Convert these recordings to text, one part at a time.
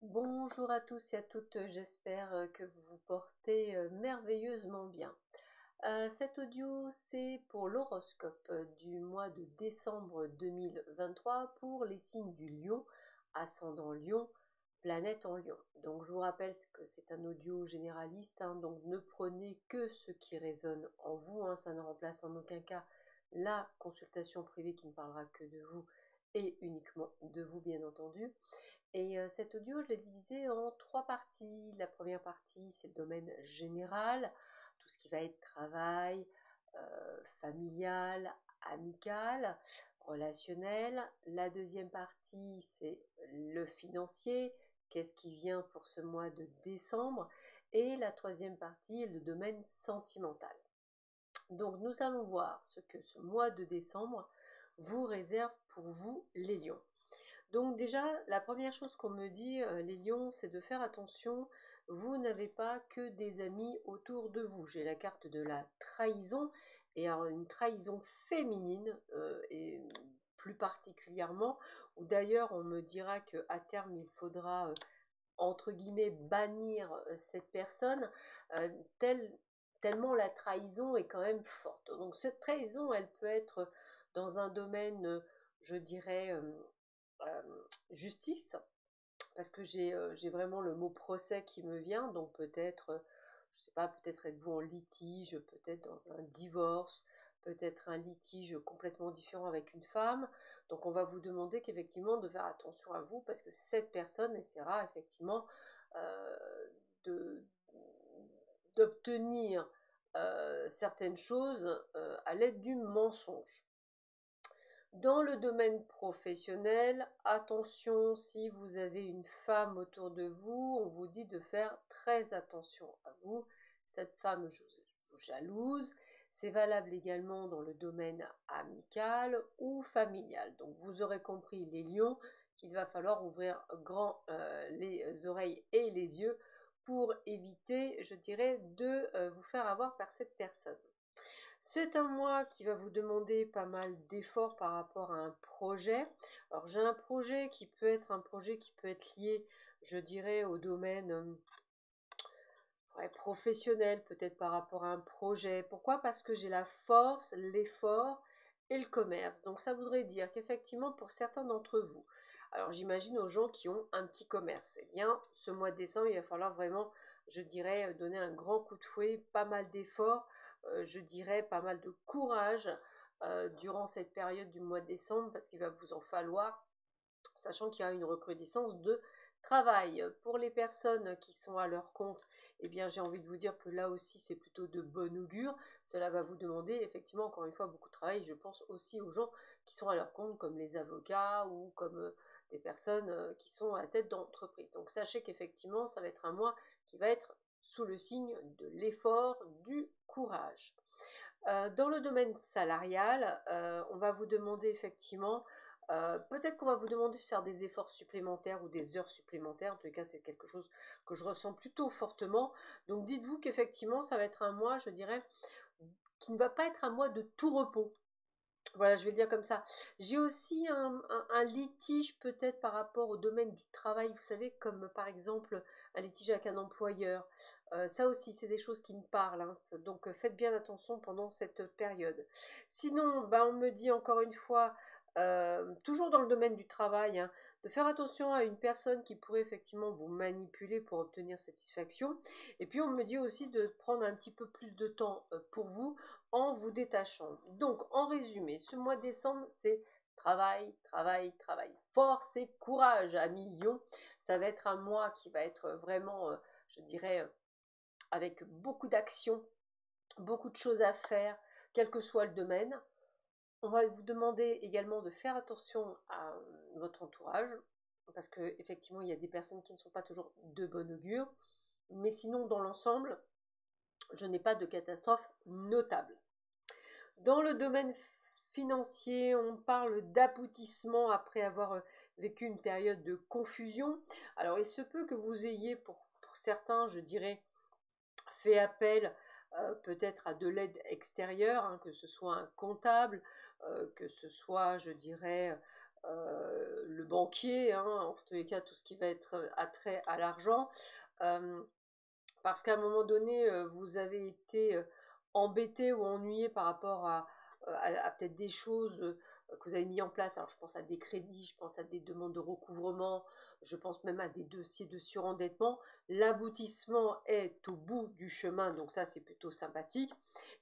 Bonjour à tous et à toutes, j'espère que vous vous portez merveilleusement bien. Cet audio, c'est pour l'horoscope du mois de décembre 2023 pour les signes du Lion, ascendant Lion, planète en Lion. Donc je vous rappelle que c'est un audio généraliste, donc ne prenez que ce qui résonne en vous, ça ne remplace en aucun cas la consultation privée qui ne parlera que de vous et uniquement de vous bien entendu. Et cet audio, je l'ai divisé en trois parties. La première partie, c'est le domaine général, tout ce qui va être travail, familial, amical, relationnel. La deuxième partie, c'est le financier, qu'est-ce qui vient pour ce mois de décembre. Et la troisième partie est le domaine sentimental. Donc nous allons voir ce que ce mois de décembre vous réserve pour vous, les lions. Donc déjà, la première chose qu'on me dit, les lions, c'est de faire attention, vous n'avez pas que des amis autour de vous. J'ai la carte de la trahison, et alors une trahison féminine, et plus particulièrement, où d'ailleurs on me dira qu'à terme il faudra, entre guillemets, bannir cette personne, euh, tel- tellement la trahison est quand même forte. Donc cette trahison, elle peut être dans un domaine, je dirais, euh, justice, parce que j'ai vraiment le mot procès qui me vient, donc peut-être, je sais pas, peut-être êtes-vous en litige, peut-être dans un divorce, peut-être un litige complètement différent avec une femme. Donc on va vous demander qu'effectivement de faire attention à vous, parce que cette personne essaiera effectivement euh, de d'obtenir certaines choses à l'aide du mensonge. Dans le domaine professionnel, attention, si vous avez une femme autour de vous, on vous dit de faire très attention à vous. Cette femme vous jalouse. C'est valable également dans le domaine amical ou familial. Donc vous aurez compris, les lions, qu'il va falloir ouvrir grand les oreilles et les yeux pour éviter, je dirais, de vous faire avoir par cette personne. C'est un mois qui va vous demander pas mal d'efforts par rapport à un projet. Alors j'ai un projet qui peut être lié, je dirais, au domaine ouais, professionnel, peut-être par rapport à un projet. Pourquoi? Parce que j'ai la force, l'effort et le commerce. Donc ça voudrait dire qu'effectivement pour certains d'entre vous, alors j'imagine aux gens qui ont un petit commerce, eh bien ce mois de décembre il va falloir vraiment, je dirais, donner un grand coup de fouet, pas mal d'efforts, je dirais pas mal de courage durant cette période du mois de décembre, parce qu'il va vous en falloir, sachant qu'il y a une recrudescence de travail. Pour les personnes qui sont à leur compte, eh bien j'ai envie de vous dire que là aussi c'est plutôt de bon augure. Cela va vous demander effectivement encore une fois beaucoup de travail. Je pense aussi aux gens qui sont à leur compte comme les avocats ou comme des personnes qui sont à la tête d'entreprise. Donc sachez qu'effectivement ça va être un mois qui va être sous le signe de l'effort, du courage. Dans le domaine salarial, on va vous demander effectivement, peut-être qu'on va vous demander de faire des efforts supplémentaires ou des heures supplémentaires. En tout cas, c'est quelque chose que je ressens plutôt fortement. Donc dites-vous qu'effectivement, ça va être un mois, je dirais, qui ne va pas être un mois de tout repos. Voilà, je vais le dire comme ça. J'ai aussi un litige peut-être par rapport au domaine du travail, vous savez, comme par exemple un litige avec un employeur. Ça aussi, c'est des choses qui me parlent, donc faites bien attention pendant cette période. Sinon, on me dit encore une fois, toujours dans le domaine du travail, de faire attention à une personne qui pourrait effectivement vous manipuler pour obtenir satisfaction. Et puis on me dit aussi de prendre un petit peu plus de temps pour vous, en vous détachant. Donc, en résumé, ce mois de décembre, c'est travail, travail, travail. Force et courage, amis lions. Ça va être un mois qui va être vraiment, je dirais, avec beaucoup d'actions, beaucoup de choses à faire, quel que soit le domaine. On va vous demander également de faire attention à votre entourage, parce que effectivement, il y a des personnes qui ne sont pas toujours de bon augure. Mais sinon, dans l'ensemble, je n'ai pas de catastrophe notable. Dans le domaine financier, on parle d'aboutissement après avoir vécu une période de confusion. Alors, il se peut que vous ayez, pour certains, je dirais, fait appel peut-être à de l'aide extérieure, que ce soit un comptable, que ce soit, je dirais, le banquier, hein, en tous les cas tout ce qui va être attrait à l'argent, parce qu'à un moment donné, vous avez été embêté ou ennuyé par rapport à peut-être des choses que vous avez mis en place. Alors je pense à des crédits, je pense à des demandes de recouvrement, je pense même à des dossiers de surendettement. L'aboutissement est au bout du chemin, donc ça c'est plutôt sympathique.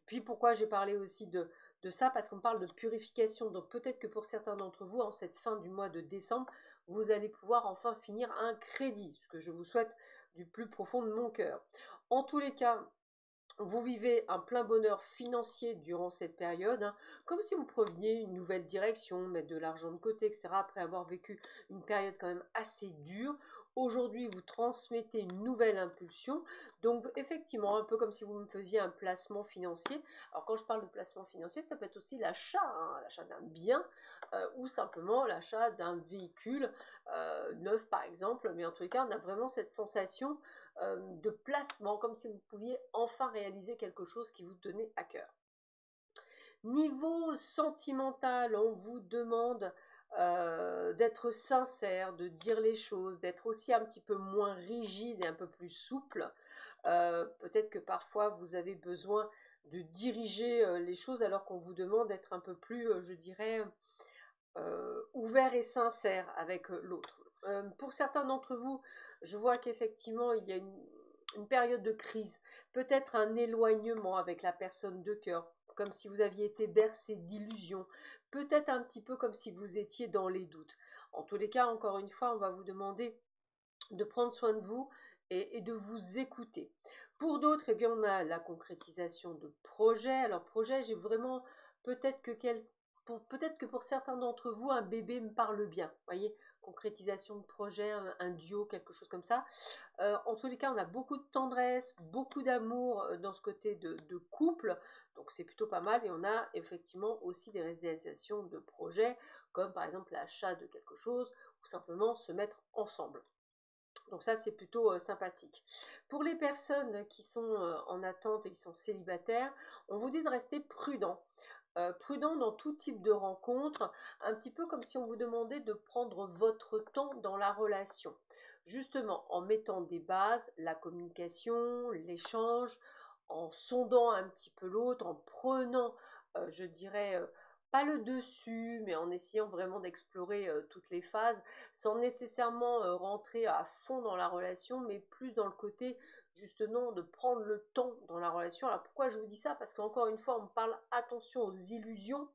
Puis pourquoi j'ai parlé aussi de ça? Parce qu'on parle de purification, donc peut-être que pour certains d'entre vous, en cette fin du mois de décembre, vous allez pouvoir enfin finir un crédit, ce que je vous souhaite du plus profond de mon cœur. En tous les cas, vous vivez un plein bonheur financier durant cette période, hein, comme si vous preniez une nouvelle direction, mettre de l'argent de côté, etc. Après avoir vécu une période quand même assez dure. Aujourd'hui, vous transmettez une nouvelle impulsion. Donc, effectivement, un peu comme si vous me faisiez un placement financier. Alors, quand je parle de placement financier, ça peut être aussi l'achat, hein, l'achat d'un bien ou simplement l'achat d'un véhicule neuf, par exemple. Mais en tous les cas, on a vraiment cette sensation de placement, comme si vous pouviez enfin réaliser quelque chose qui vous tenait à cœur. Niveau sentimental, on vous demande d'être sincère, de dire les choses, d'être aussi un petit peu moins rigide et un peu plus souple. Peut-être que parfois vous avez besoin de diriger les choses alors qu'on vous demande d'être un peu plus, je dirais, ouvert et sincère avec l'autre. Pour certains d'entre vous, je vois qu'effectivement, il y a une période de crise, peut-être un éloignement avec la personne de cœur, comme si vous aviez été bercé d'illusions, peut-être un petit peu comme si vous étiez dans les doutes. En tous les cas, encore une fois, on va vous demander de prendre soin de vous et de vous écouter. Pour d'autres, eh bien, on a la concrétisation de projets. Alors, projet, j'ai vraiment peut-être que peut-être que pour certains d'entre vous, un bébé me parle bien. Vous voyez, concrétisation de projet, un duo, quelque chose comme ça. En tous les cas, on a beaucoup de tendresse, beaucoup d'amour dans ce côté de couple. Donc, c'est plutôt pas mal. Et on a effectivement aussi des réalisations de projets, comme par exemple l'achat de quelque chose ou simplement se mettre ensemble. Donc ça, c'est plutôt sympathique. Pour les personnes qui sont en attente et qui sont célibataires, on vous dit de rester prudent. Prudent dans tout type de rencontre, un petit peu comme si on vous demandait de prendre votre temps dans la relation. Justement, en mettant des bases, la communication, l'échange, en sondant un petit peu l'autre, en prenant, je dirais, pas le dessus, mais en essayant vraiment d'explorer toutes les phases, sans nécessairement rentrer à fond dans la relation, mais plus dans le côté justement de prendre le temps dans la relation. Alors pourquoi je vous dis ça? Parce qu'encore une fois, on parle attention aux illusions,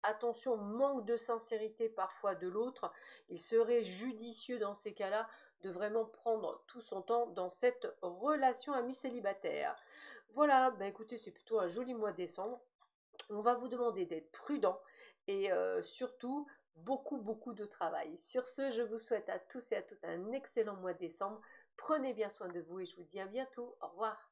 attention au manque de sincérité parfois de l'autre. Il serait judicieux dans ces cas-là de vraiment prendre tout son temps dans cette relation amie célibataire. Voilà, bah écoutez, c'est plutôt un joli mois de décembre. On va vous demander d'être prudent et surtout beaucoup de travail. Sur ce, je vous souhaite à tous et à toutes un excellent mois de décembre. Prenez bien soin de vous et je vous dis à bientôt. Au revoir.